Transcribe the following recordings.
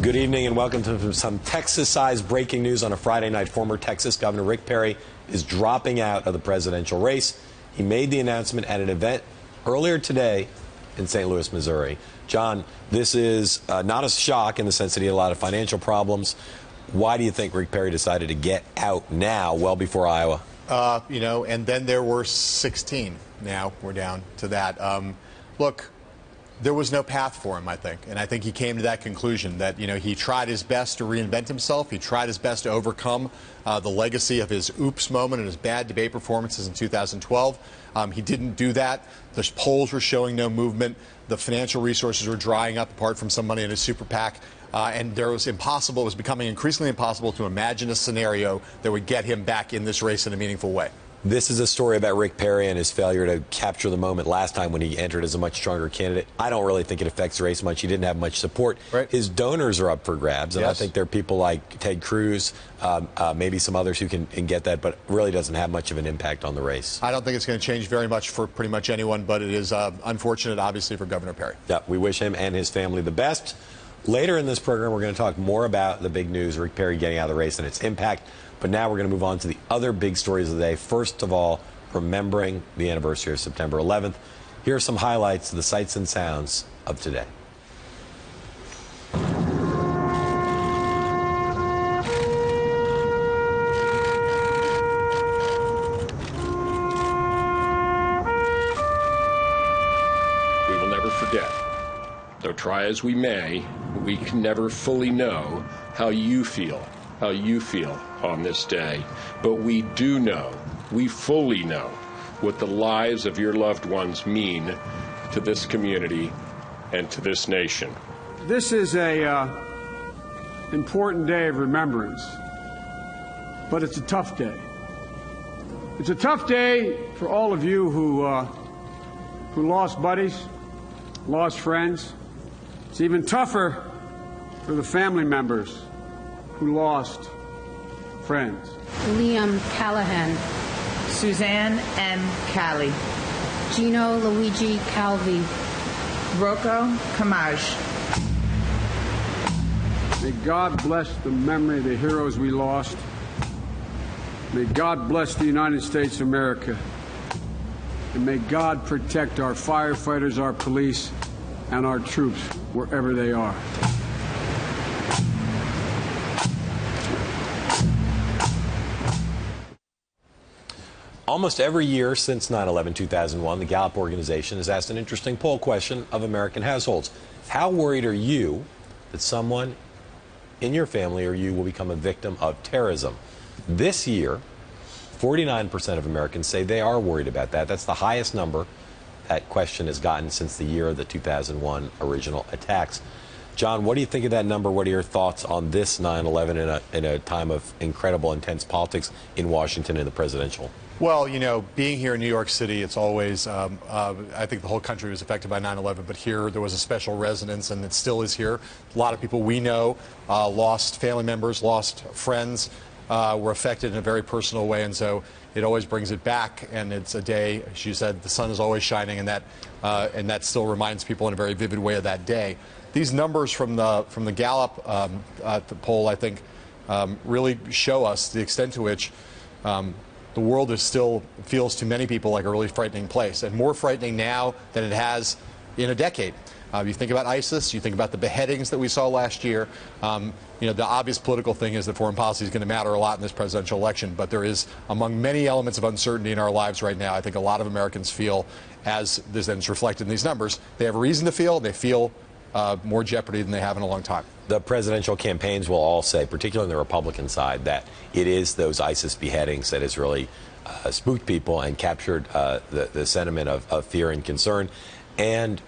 Good evening and welcome to some Texas-sized breaking news on a Friday night. Former Texas Governor Rick Perry is dropping out of the presidential race. He made the announcement at an event earlier today in St. Louis, Missouri. John, this is not a shock in the sense that he had a lot of financial problems. Why do you think Rick Perry decided to get out now, well before Iowa? And then there were 16. Now we're down to that. Look, there was no path for him, I think. And I think he came to that conclusion that, he tried his best to reinvent himself. He tried his best to overcome the legacy of his oops moment and his bad debate performances in 2012. He didn't do that. The polls were showing no movement. The financial resources were drying up apart from some money in his super PAC. And it was becoming increasingly impossible to imagine a scenario that would get him back in this race in a meaningful way. This is a story about Rick Perry and his failure to capture the moment last time when he entered as a much stronger candidate. I don't really think it affects the race much. He didn't have much support. Right. His donors are up for grabs, and yes. I think there are people like Ted Cruz, maybe some others who can get that, but really doesn't have much of an impact on the race. I don't think it's going to change very much for pretty much anyone, but it is unfortunate, obviously, for Governor Perry. Yeah, we wish him and his family the best. Later in this program, we're going to talk more about the big news, Rick Perry getting out of the race and its impact. But now we're going to move on to the other big stories of the day. First of all, remembering the anniversary of September 11th. Here are some highlights of the sights and sounds of today. We will never forget. Though try as we may, we can never fully know how you feel on this day. But we do know, we fully know, what the lives of your loved ones mean to this community and to this nation. This is a important day of remembrance, but it's a tough day. It's a tough day for all of you who lost buddies, lost friends. It's even tougher for the family members who lost friends. Liam Callahan. Suzanne M. Cali. Gino Luigi Calvi. Rocco Camage. May God bless the memory of the heroes we lost. May God bless the United States of America. And may God protect our firefighters, our police, and our troops wherever they are. Almost every year since 9/11/2001, the Gallup organization has asked an interesting poll question of American households. How worried are you that someone in your family or you will become a victim of terrorism? This year, 49% of Americans say they are worried about that. That's the highest number that question has gotten since the year of the 2001 original attacks. John, what do you think of that number? What are your thoughts on this 9/11 in a time of incredible, intense politics in Washington and the presidential? Well, being here in New York City, it's always, I think the whole country was affected by 9/11, but here there was a special resonance, and it still is here. A lot of people we know lost family members, lost friends, were affected in a very personal way, and so it always brings it back, and it's a day, as you said, the sun is always shining, and that still reminds people in a very vivid way of that day. These numbers from the Gallup the poll, I think, really show us the extent to which the world still feels to many people like a really frightening place, and more frightening now than it has in a decade. You think about ISIS, you think about the beheadings that we saw last year. The obvious political thing is that foreign policy is going to matter a lot in this presidential election, but there is, among many elements of uncertainty in our lives right now, I think a lot of Americans feel, as is reflected in these numbers, they have a reason to feel, they feel more jeopardy than they have in a long time. The presidential campaigns will all say, particularly on the Republican side, that it is those ISIS beheadings that has really spooked people and captured the sentiment of fear and concern. And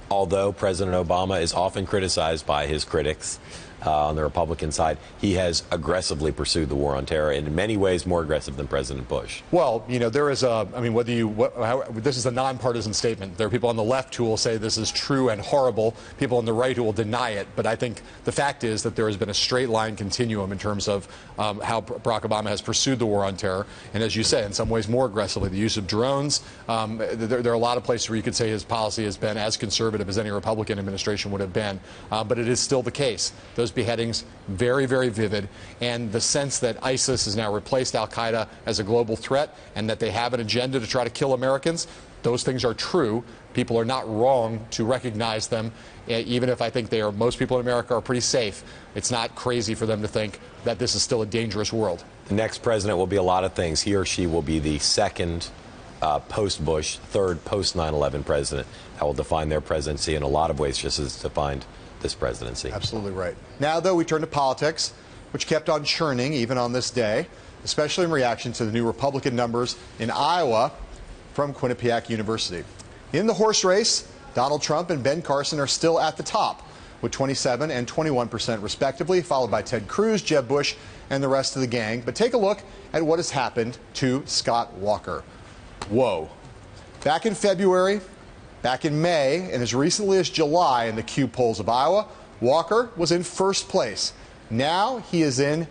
although President Obama is often criticized by his critics on the Republican side, he has aggressively pursued the war on terror, and in many ways more aggressive than President Bush. Well, there is this is a nonpartisan statement. There are people on the left who will say this is true and horrible, people on the right who will deny it, but I think the fact is that there has been a straight line continuum in terms of how Barack Obama has pursued the war on terror, and as you say, in some ways more aggressively. The use of drones, there are a lot of places where you could say his policy has been as conservative as any Republican administration would have been, but it is still the case. Those those beheadings very, very vivid. And the sense that ISIS has now replaced al-Qaeda as a global threat and that they have an agenda to try to kill Americans, those things are true. People are not wrong to recognize them, even if I think most people in America are pretty safe. It's not crazy for them to think that this is still a dangerous world. The next president will be a lot of things. He or she will be the second post-Bush, third post-9/11 president. That will define their presidency in a lot of ways, just as it's defined this presidency. Absolutely right. Now, though, we turn to politics, which kept on churning even on this day, especially in reaction to the new Republican numbers in Iowa from Quinnipiac University. In the horse race, Donald Trump and Ben Carson are still at the top, with 27% and 21% respectively, followed by Ted Cruz, Jeb Bush, and the rest of the gang. But take a look at what has happened to Scott Walker. Whoa. Back in February, back in May, and as recently as July in the Q polls of Iowa, Walker was in first place. Now he is in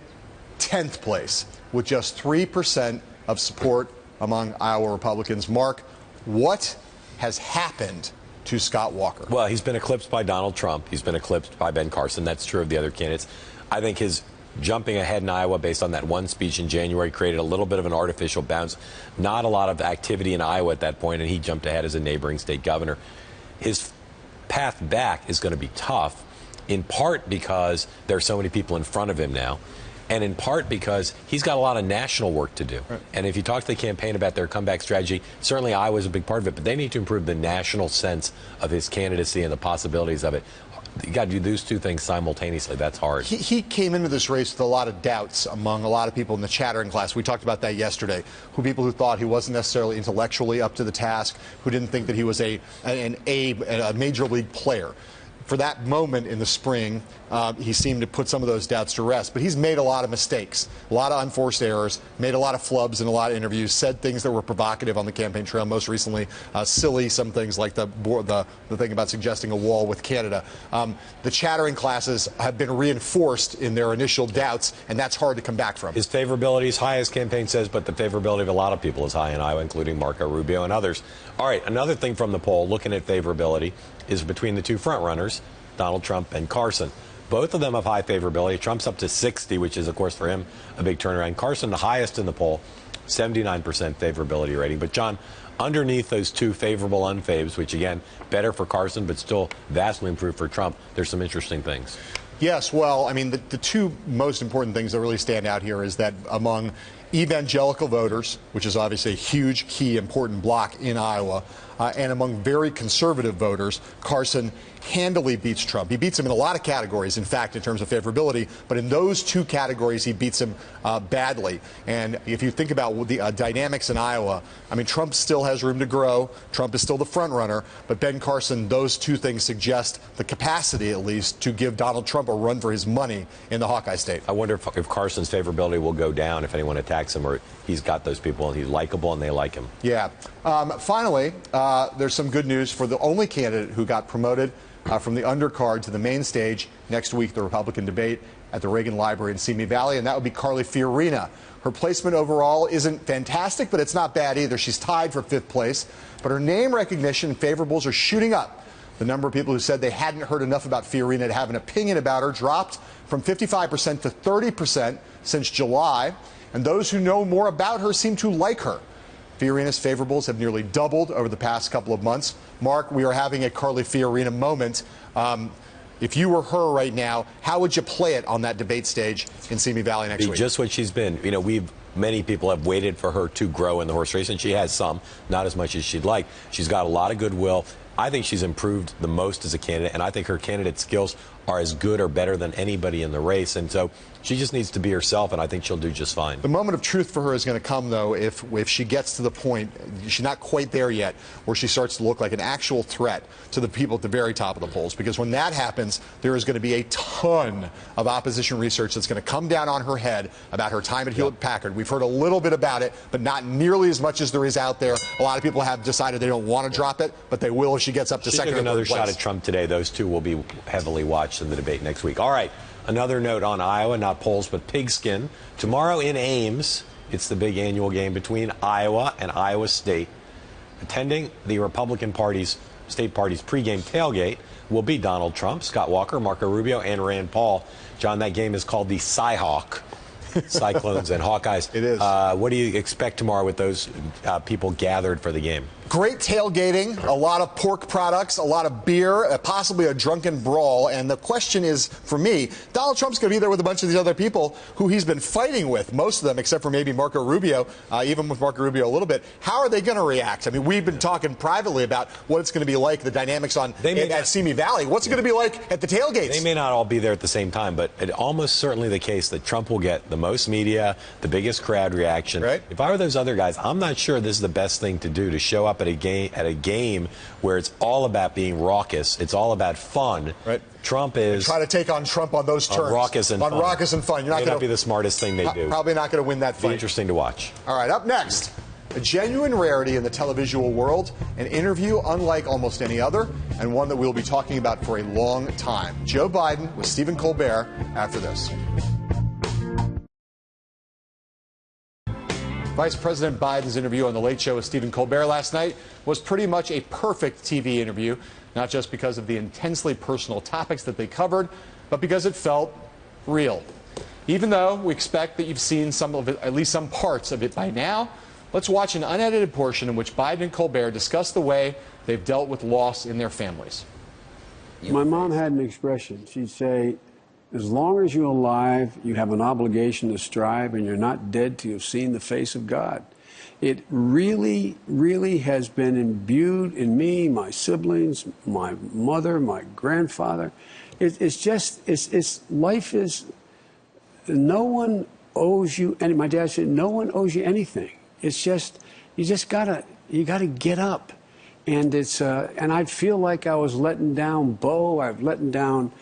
10th place with just 3% of support among Iowa Republicans. Mark, what has happened to Scott Walker? Well, he's been eclipsed by Donald Trump. He's been eclipsed by Ben Carson. That's true of the other candidates. I think his jumping ahead in Iowa based on that one speech in January created a little bit of an artificial bounce. Not a lot of activity in Iowa at that point, and he jumped ahead as a neighboring state governor. His path back is going to be tough, in part because there are so many people in front of him now, and in part because he's got a lot of national work to do. Right. And if you talk to the campaign about their comeback strategy, certainly Iowa's a big part of it, but they need to improve the national sense of his candidacy and the possibilities of it. You got to do those two things simultaneously. That's hard. He came into this race with a lot of doubts among a lot of people in the chattering class. We talked about that yesterday. People who thought he wasn't necessarily intellectually up to the task, who didn't think that he was a major league player. For that moment in the spring, he seemed to put some of those doubts to rest. But he's made a lot of mistakes, a lot of unforced errors, made a lot of flubs in a lot of interviews, said things that were provocative on the campaign trail, most recently silly, some things like the thing about suggesting a wall with Canada. The chattering classes have been reinforced in their initial doubts, and that's hard to come back from. His favorability is high, as campaign says, but the favorability of a lot of people is high in Iowa, including Marco Rubio and others. All right, another thing from the poll, looking at favorability, is between the two frontrunners, Donald Trump and Carson. Both of them have high favorability. Trump's up to 60, which is, of course, for him, a big turnaround. Carson, the highest in the poll, 79% favorability rating. But, John, underneath those two favorable unfaves, which, again, better for Carson, but still vastly improved for Trump, there's some interesting things. Yes, well, I mean, the two most important things that really stand out here is that among evangelical voters, which is obviously a huge, key, important block in Iowa, and among very conservative voters, Carson handily beats Trump. He beats him in a lot of categories, in fact, in terms of favorability, but in those two categories, he beats him badly. And if you think about the dynamics in Iowa, I mean, Trump still has room to grow. Trump is still the front runner, but Ben Carson, those two things suggest the capacity, at least, to give Donald Trump a run for his money in the Hawkeye state. I wonder if Carson's favorability will go down if anyone attacks him, or he's got those people and he's likable and they like him. Yeah. Finally, there's some good news for the only candidate who got promoted from the undercard to the main stage next week, the Republican debate at the Reagan Library in Simi Valley, and that would be Carly Fiorina. Her placement overall isn't fantastic, but it's not bad either. She's tied for 5th place, but her name recognition and favorables are shooting up. The number of people who said they hadn't heard enough about Fiorina to have an opinion about her dropped from 55% to 30% since July, and those who know more about her seem to like her. Fiorina's favorables have nearly doubled over the past couple of months. Mark, we are having a Carly Fiorina moment. If you were her right now, how would you play it on that debate stage in Simi Valley next week? Just what she's been. You know, many people have waited for her to grow in the horse race, and she has some, not as much as she'd like. She's got a lot of goodwill. I think she's improved the most as a candidate, and I think her candidate skills are as good or better than anybody in the race. And so she just needs to be herself, and I think she'll do just fine. The moment of truth for her is going to come, though, if she gets to the point, she's not quite there yet, where she starts to look like an actual threat to the people at the very top of the polls. Because when that happens, there is going to be a ton of opposition research that's going to come down on her head about her time at Hewlett-Packard. We've heard a little bit about it, but not nearly as much as there is out there. A lot of people have decided they don't want to drop it, but they will if she gets up to second or third place. Another shot at Trump today. Those two will be heavily watched in the debate next week. All right. Another note on Iowa, not polls, but pigskin. Tomorrow in Ames, it's the big annual game between Iowa and Iowa State. Attending the Republican Party's State Party's pregame tailgate will be Donald Trump, Scott Walker, Marco Rubio, and Rand Paul. John, that game is called the Cyhawk. Cyclones and Hawkeyes. It is. What do you expect tomorrow with those people gathered for the game? Great tailgating, a lot of pork products, a lot of beer, possibly a drunken brawl. And the question is, for me, Donald Trump's going to be there with a bunch of these other people who he's been fighting with, most of them, except for maybe Marco Rubio, even with Marco Rubio a little bit. How are they going to react? I mean, we've been talking privately about what it's going to be like, the dynamics at Simi Valley. What's it going to be like at the tailgates? They may not all be there at the same time, but it's almost certainly the case that Trump will get the most media, the biggest crowd reaction. Right. If I were those other guys, I'm not sure this is the best thing to do, to show up at a game where it's all about being raucous. It's all about fun. Right. Trump is... Try to take on Trump on those terms. Raucous and fun. Raucous and fun. You're not May going not be the smartest thing they do. Probably not going to win that fight. Be interesting to watch. All right, up next, a genuine rarity in the televisual world, an interview unlike almost any other, and one that we'll be talking about for a long time. Joe Biden with Stephen Colbert after this. Vice President Biden's interview on The Late Show with Stephen Colbert last night was pretty much a perfect TV interview, not just because of the intensely personal topics that they covered, but because it felt real. Even though we expect that you've seen some of it, at least some parts of it by now, let's watch an unedited portion in which Biden and Colbert discuss the way they've dealt with loss in their families. My mom had an expression. She'd say, as long as you're alive, you have an obligation to strive, and you're not dead till you've seen the face of God. It really, really has been imbued in me, my siblings, my mother, my grandfather. Life is, no one owes you, and my dad said, no one owes you anything. It's just, you gotta get up. And and I feel like I was letting down Bo. I've letting down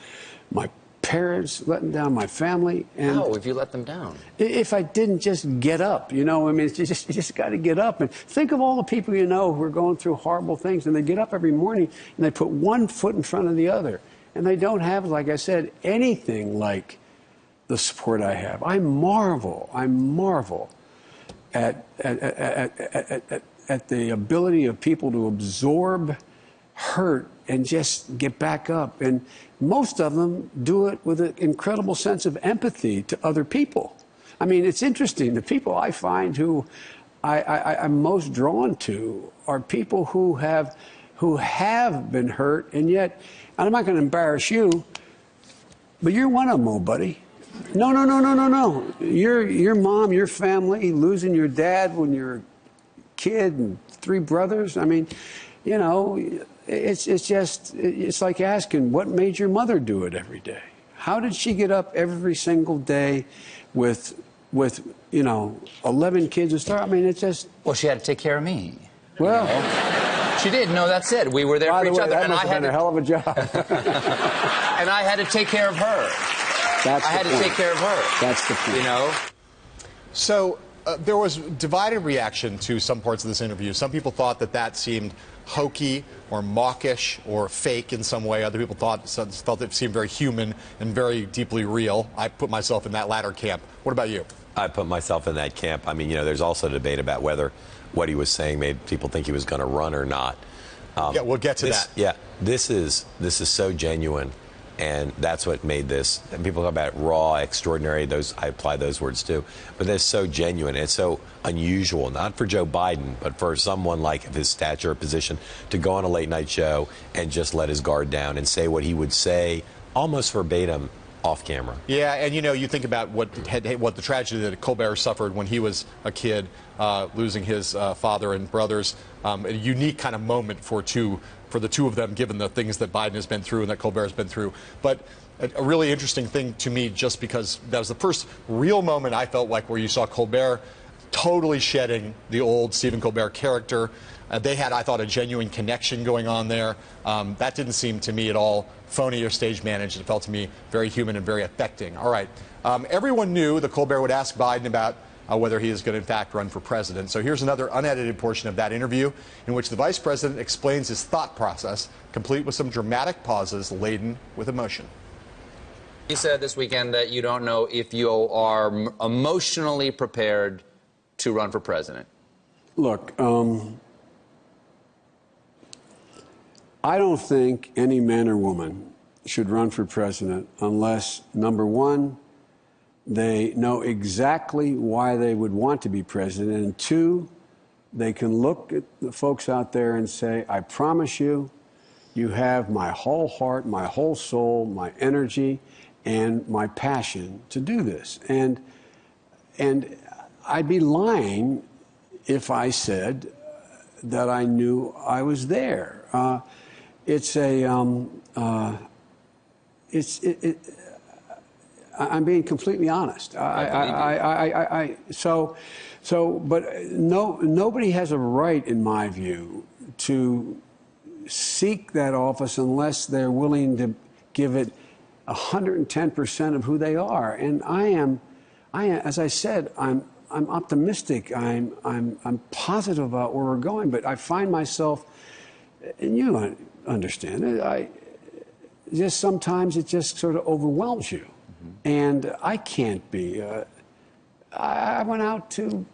my parents, letting down my family. And how have you let them down? If I didn't just get up, I mean, you just got to get up. And think of all the people you know who are going through horrible things, and they get up every morning and they put one foot in front of the other. And they don't have, like I said, anything like the support I have. I marvel at the ability of people to absorb hurt and just get back up. And most of them do it with an incredible sense of empathy to other people. I mean, it's interesting. The people I find who I'm most drawn to are people who have been hurt, and yet, and I'm not going to embarrass you, but you're one of them, old buddy. No. Your mom, your family, losing your dad when you're a kid and 3 brothers. I mean, it's like asking, what made your mother do it every day? How did she get up every single day with 11 kids and start? I mean, it's just... Well, she had to take care of me. Well... She did. No, that's it. We were there for each other. That must have been a hell of a job. And I had to take care of her. I had to take care of her. That's the point. So there was divided reaction to some parts of this interview. Some people thought that seemed hokey or mawkish or fake in some way. Other people felt it seemed very human and very deeply real. I put myself in that latter camp. What about you? I put myself in that camp. I mean, there's also debate about whether what he was saying made people think he was going to run or not. Yeah, we'll get to that. Yeah, this is so genuine, and that's what made this. And people talk about raw, extraordinary. I apply those words too. But they're so genuine. It's so unusual, not for Joe Biden, but for someone like of his stature or position to go on a late night show and just let his guard down and say what he would say almost verbatim off camera. Yeah, and you think about what the tragedy that Colbert suffered when he was a kid, losing his father and brothers. A unique kind of moment for the two of them, given the things that Biden has been through and that Colbert has been through. But a really interesting thing to me, just because that was the first real moment I felt like where you saw Colbert totally shedding the old Stephen Colbert character. They had, I thought, a genuine connection going on there. That didn't seem to me at all phony or stage managed. It felt to me very human and very affecting. All right. Everyone knew that Colbert would ask Biden about whether he is going to, in fact, run for president. So here's another unedited portion of that interview in which the vice president explains his thought process, complete with some dramatic pauses laden with emotion. You said this weekend that you don't know if you are emotionally prepared to run for president. Look, I don't think any man or woman should run for president unless, number one, they know exactly why they would want to be president, and two, they can look at the folks out there and say, I promise you, you have my whole heart, my whole soul, my energy, and my passion to do this. And I'd be lying if I said that I knew I was there. I'm being completely honest. But nobody has a right, in my view, to seek that office unless they're willing to give it 110% of who they are. And I am, as I said, I'm optimistic. I'm positive about where we're going. But I find myself, and you understand it, just sometimes it just sort of overwhelms you. Mm-hmm. And I can't be. I went out to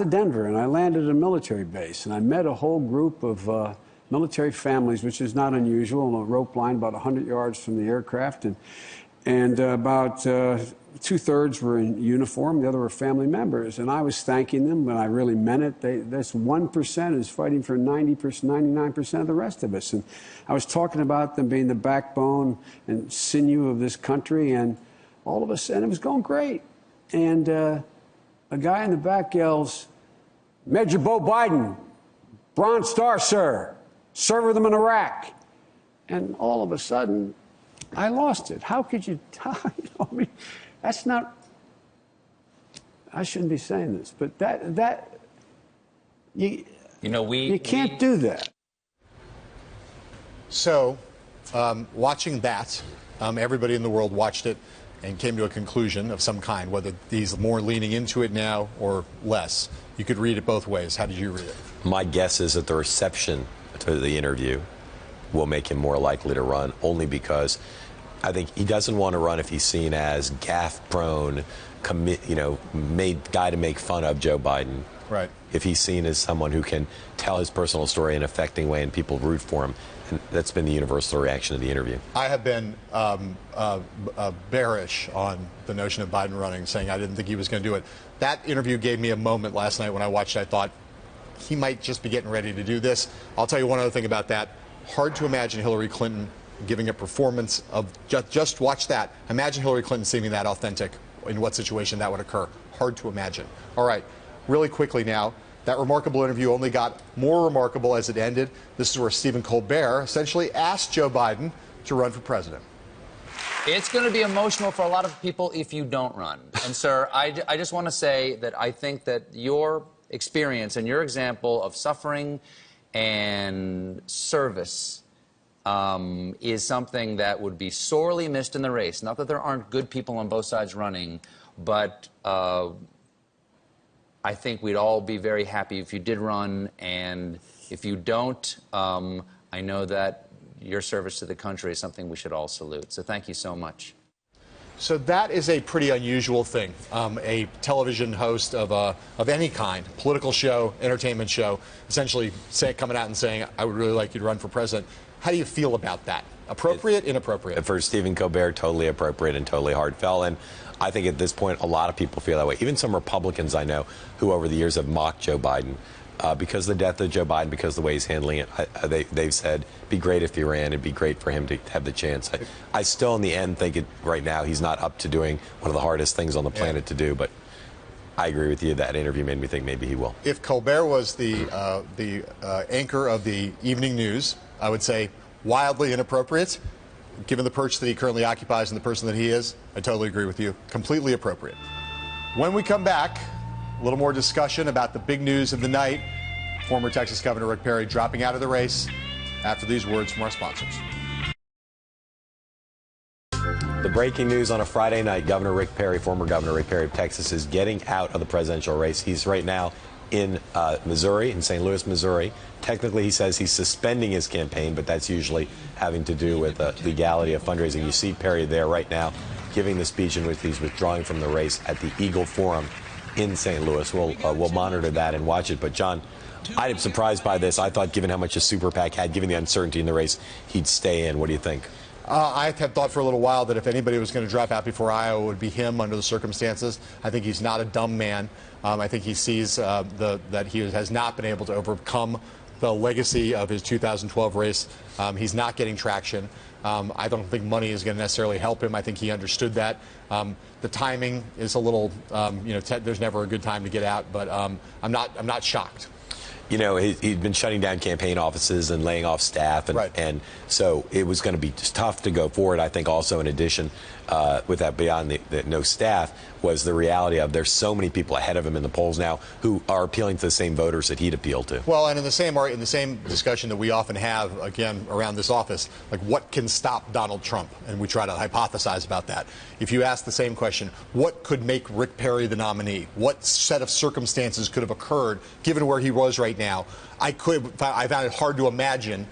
Denver, and I landed at a military base, and I met a whole group of military families, which is not unusual, on a rope line about 100 yards from the aircraft, and about two-thirds were in uniform, the other were family members, and I was thanking them, but I really meant it. This 1% is fighting for 90%, 99% of the rest of us, and I was talking about them being the backbone and sinew of this country, and all of us, and it was going great, and a guy in the back yells, Major Bo Biden, Bronze Star, sir. Served with them in Iraq. And all of a sudden, I lost it. How could you tell? I mean, that's not, I shouldn't be saying this, but you can't do that. So, watching that, everybody in the world watched it and came to a conclusion of some kind, whether he's more leaning into it now or less. You could read it both ways. How did you read it? My guess is that the reception to the interview will make him more likely to run, only because I think he doesn't want to run if he's seen as gaffe-prone, guy to make fun of Joe Biden. Right. If he's seen as someone who can tell his personal story in an affecting way and people root for him. And that's been the universal reaction to the interview. I have been bearish on the notion of Biden running, saying I didn't think he was going to do it. That interview gave me a moment last night when I watched it. I thought he might just be getting ready to do this. I'll tell you one other thing about that. Hard to imagine Hillary Clinton giving a performance of just watch that. Imagine Hillary Clinton seeming that authentic. In what situation that would occur. Hard to imagine. All right, really quickly now. That remarkable interview only got more remarkable as it ended. This is where Stephen Colbert essentially asked Joe Biden to run for president. It's going to be emotional for a lot of people if you don't run. And, sir, I just want to say that I think that your experience and your example of suffering and service is something that would be sorely missed in the race. Not that there aren't good people on both sides running, but I think we'd all be very happy if you did run, and if you don't, I know that your service to the country is something we should all salute. So thank you so much. So that is a pretty unusual thing. A television host of any kind, political show, entertainment show, essentially coming out and saying, I would really like you to run for president. How do you feel about that? Appropriate, inappropriate? For Stephen Colbert, totally appropriate and totally heartfelt. And I think at this point, a lot of people feel that way. Even some Republicans I know who over the years have mocked Joe Biden because of the death of Joe Biden, because of the way he's handling it. They've said, it'd be great if he ran. It'd be great for him to have the chance. I still, in the end, think right now he's not up to doing one of the hardest things on the planet to do. But I agree with you. That interview made me think maybe he will. If Colbert was the anchor of the evening news, I would say wildly inappropriate. Given the perch that he currently occupies and the person that he is, I totally agree with you. Completely appropriate. When we come back, a little more discussion about the big news of the night. Former Texas Governor Rick Perry dropping out of the race after these words from our sponsors. The breaking news on a Friday night, Governor Rick Perry, former Governor Rick Perry of Texas, is getting out of the presidential race. He's right now in Missouri, in St. Louis, Missouri. Technically, he says he's suspending his campaign, but that's usually having to do with the legality of fundraising. You see Perry there right now giving the speech in which he's withdrawing from the race at the Eagle Forum in St. Louis. We'll monitor that and watch it. But, John, I am surprised by this. I thought, given how much a super PAC had, given the uncertainty in the race, he'd stay in. What do you think? I have thought for a little while that if anybody was going to drop out before Iowa, it would be him under the circumstances. I think he's not a dumb man. I think he sees that he has not been able to overcome the legacy of his 2012 race. He's not getting traction. I don't think money is going to necessarily help him. I think he understood that. The timing is a little, there's never a good time to get out, but I'm not shocked. You know, he'd been shutting down campaign offices and laying off staff, and so it was going to be just tough to go forward. I think also, in addition, with that beyond the no staff, was the reality of there's so many people ahead of him in the polls now who are appealing to the same voters that he'd appeal to. Well, and in the same discussion that we often have, again, around this office, like what can stop Donald Trump? And we try to hypothesize about that. If you ask the same question, what could make Rick Perry the nominee? What set of circumstances could have occurred, given where he was right now? I found it hard to imagine,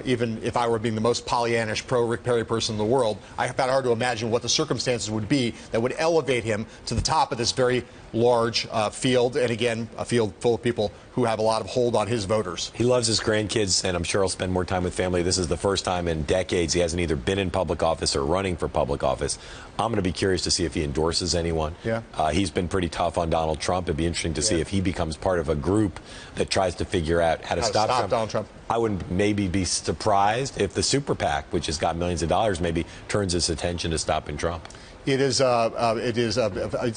even if I were being the most Pollyannish pro-Rick Perry person in the world, I found it hard to imagine what the circumstances would be that would elevate him to the top of this very large field, and again, a field full of people who have a lot of hold on his voters. He loves his grandkids, and I'm sure he'll spend more time with family. This is the first time in decades he hasn't either been in public office or running for public office. I'm going to be curious to see if he endorses anyone. Yeah. He's been pretty tough on Donald Trump. It'd be interesting to see if he becomes part of a group that tries to figure out how to stop Donald Trump. I would maybe be surprised if the super PAC, which has got millions of dollars, maybe turns its attention to stopping Trump. It's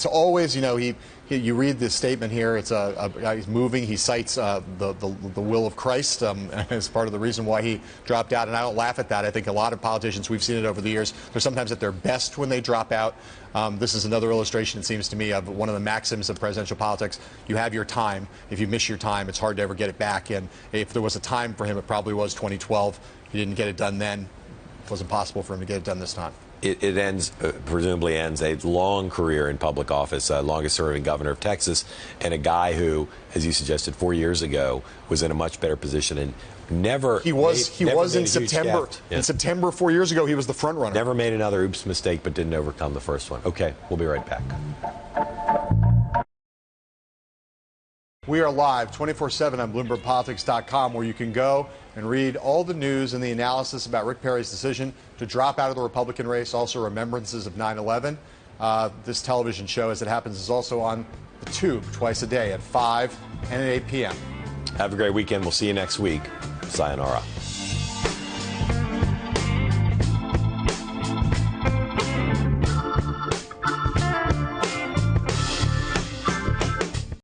always, you read this statement here, he's moving, he cites the will of Christ as part of the reason why he dropped out, and I don't laugh at that. I think a lot of politicians, we've seen it over the years, they're sometimes at their best when they drop out. This is another illustration, it seems to me, of one of the maxims of presidential politics. You have your time. If you miss your time, it's hard to ever get it back, and if there was a time for him, it probably was 2012. He didn't get it done then. It wasn't possible for him to get it done this time. It ends, presumably ends a long career in public office, longest serving governor of Texas, and a guy who, as you suggested 4 years ago, was in a much better position and never. He was in September. Yeah. In September 4 years ago, he was the front runner. Never made another oops mistake, but didn't overcome the first one. Okay, we'll be right back. We are live 24/7 on BloombergPolitics.com, where you can go and read all the news and the analysis about Rick Perry's decision to drop out of the Republican race, also remembrances of 9/11. This television show, as it happens, is also on the Tube twice a day at 5 and at 8 p.m. Have a great weekend. We'll see you next week. Sayonara.